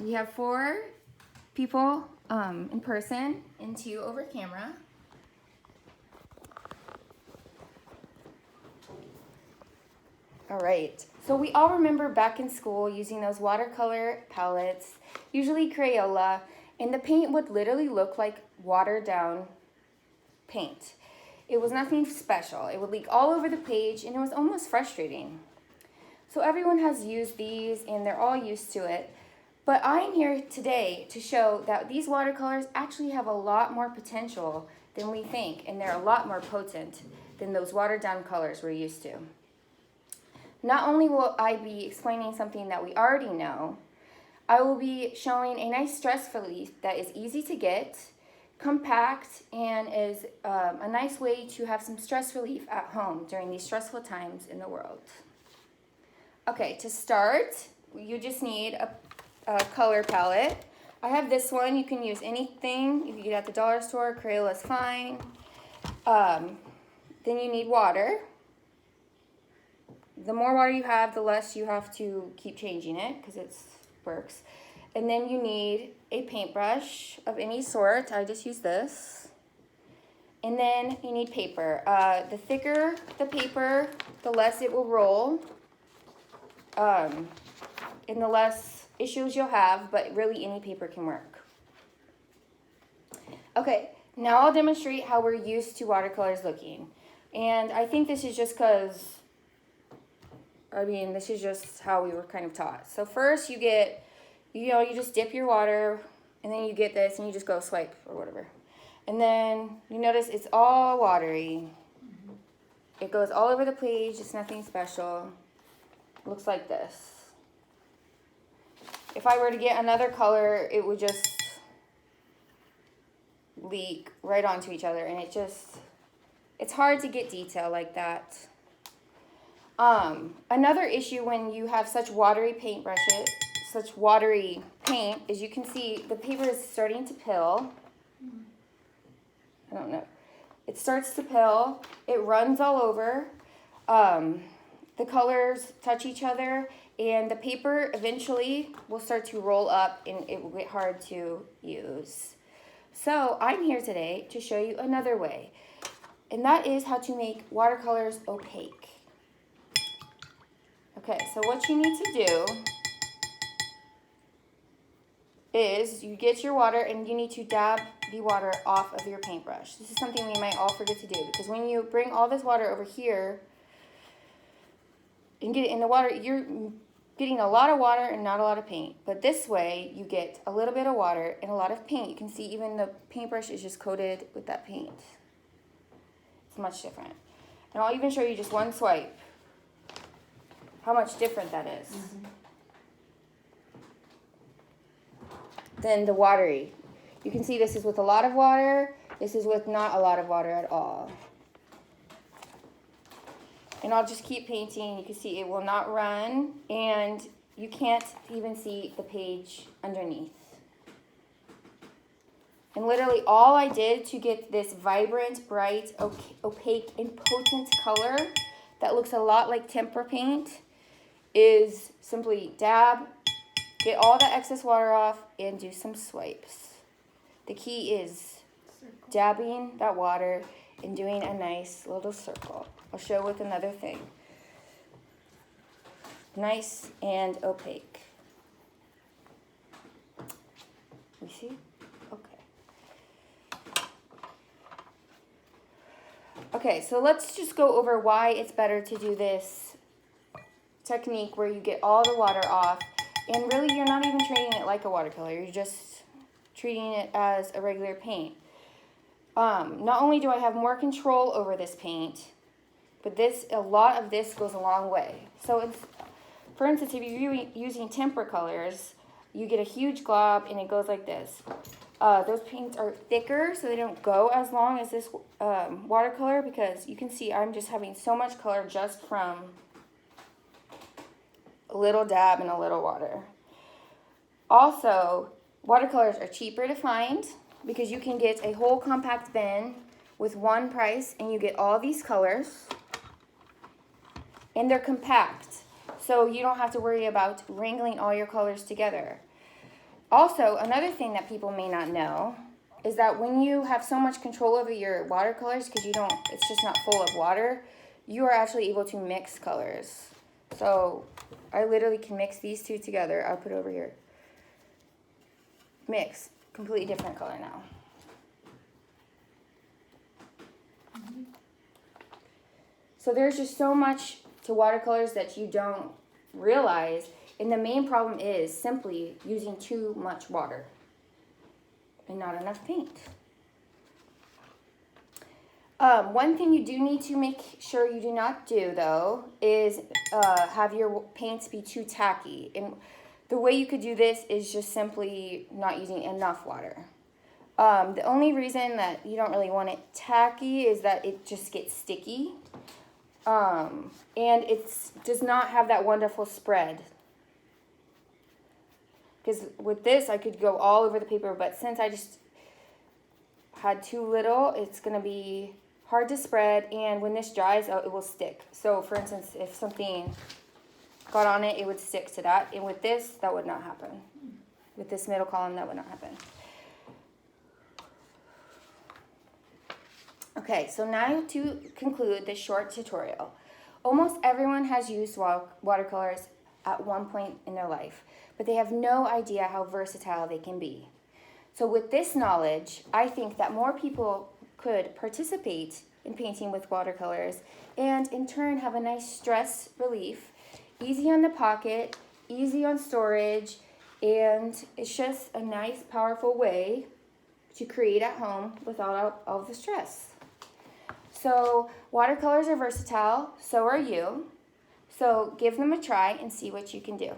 We have 4 people in person and 2 over camera. All right, so we all remember back in school using those watercolor palettes, usually Crayola, and the paint would literally look like watered down paint. It was nothing special. It would leak all over the page and it was almost frustrating. So everyone has used these and they're all used to it. But I'm here today to show that these watercolors actually have a lot more potential than we think, and they're a lot more potent than those watered down colors we're used to. Not only will I be explaining something that we already know, I will be showing a nice stress relief that is easy to get, compact, and is a nice way to have some stress relief at home during these stressful times in the world. Okay, to start, you just need a color palette. I have this one. You can use anything. You can get it at the dollar store. Crayola is fine. Then you need water. The more water you have, the less you have to keep changing it because it works. And then you need a paintbrush of any sort. I just use this. And then you need paper. The thicker the paper, the less it will roll. And the less issues you'll have, but really any paper can work. Okay, now I'll demonstrate how we're used to watercolors looking. And I think this is just because, this is just how we were kind of taught. So first you get, you just dip your water, and then you get this, and you just go swipe or whatever. And then you notice it's all watery. It goes all over the page. It's nothing special. It looks like this. If I were to get another color, it would just leak right onto each other, and it's hard to get detail like that. Another issue when you have such watery paintbrushes, such watery paint, is you can see the paper is starting to pill. I don't know. It starts to pill. It runs all over. The colors touch each other, and the paper eventually will start to roll up, and it will get hard to use. So I'm here today to show you another way, and that is how to make watercolors opaque. Okay, so what you need to do is you get your water and you need to dab the water off of your paintbrush. This is something we might all forget to do, because when you bring all this water over here and get it in the water, you're getting a lot of water and not a lot of paint. But this way you get a little bit of water and a lot of paint. You can see even the paintbrush is just coated with that paint. It's much different. And I'll even show you just one swipe how much different that is than the watery. You can see this is with a lot of water. This is with not a lot of water at all. And I'll just keep painting. You can see it will not run, and you can't even see the page underneath. And literally all I did to get this vibrant, bright, opaque, and potent color that looks a lot like tempera paint is simply dab, get all the excess water off, and do some swipes. The key is dabbing that water and doing a nice little circle. I'll show with another thing. Nice and opaque. You see? Okay. Okay, so let's just go over why it's better to do this technique where you get all the water off, and really you're not even treating it like a watercolor. You're just treating it as a regular paint. Not only do I have more control over this paint, but a lot of this goes a long way. So for instance, if you're using tempera colors, you get a huge glob and it goes like this. Those paints are thicker, so they don't go as long as this watercolor, because you can see I'm just having so much color just from a little dab and a little water. Also, watercolors are cheaper to find because you can get a whole compact bin with one price and you get all these colors, and they're compact, so you don't have to worry about wrangling all your colors together. Also, another thing that people may not know is that when you have so much control over your watercolors, because it's just not full of water, you are actually able to mix colors. So I literally can mix these two together. I'll put it over here. Mix, completely different color now. So there's just so much to watercolors that you don't realize, and the main problem is simply using too much water and not enough paint. One thing you do need to make sure you do not do, though, is have your paints be too tacky. And the way you could do this is just simply not using enough water. The only reason that you don't really want it tacky is that it just gets sticky. And it does not have that wonderful spread. Because with this, I could go all over the paper, but since I just had too little, it's going to be hard to spread, and when this dries out, it will stick. So, for instance, if something got on it, it would stick to that, and with this, that would not happen. With this middle column, that would not happen. Okay, so now to conclude this short tutorial. Almost everyone has used watercolors at one point in their life, but they have no idea how versatile they can be. So with this knowledge, I think that more people could participate in painting with watercolors and in turn have a nice stress relief, easy on the pocket, easy on storage, and it's just a nice, powerful way to create at home without all the stress. So watercolors are versatile, so are you. So give them a try and see what you can do.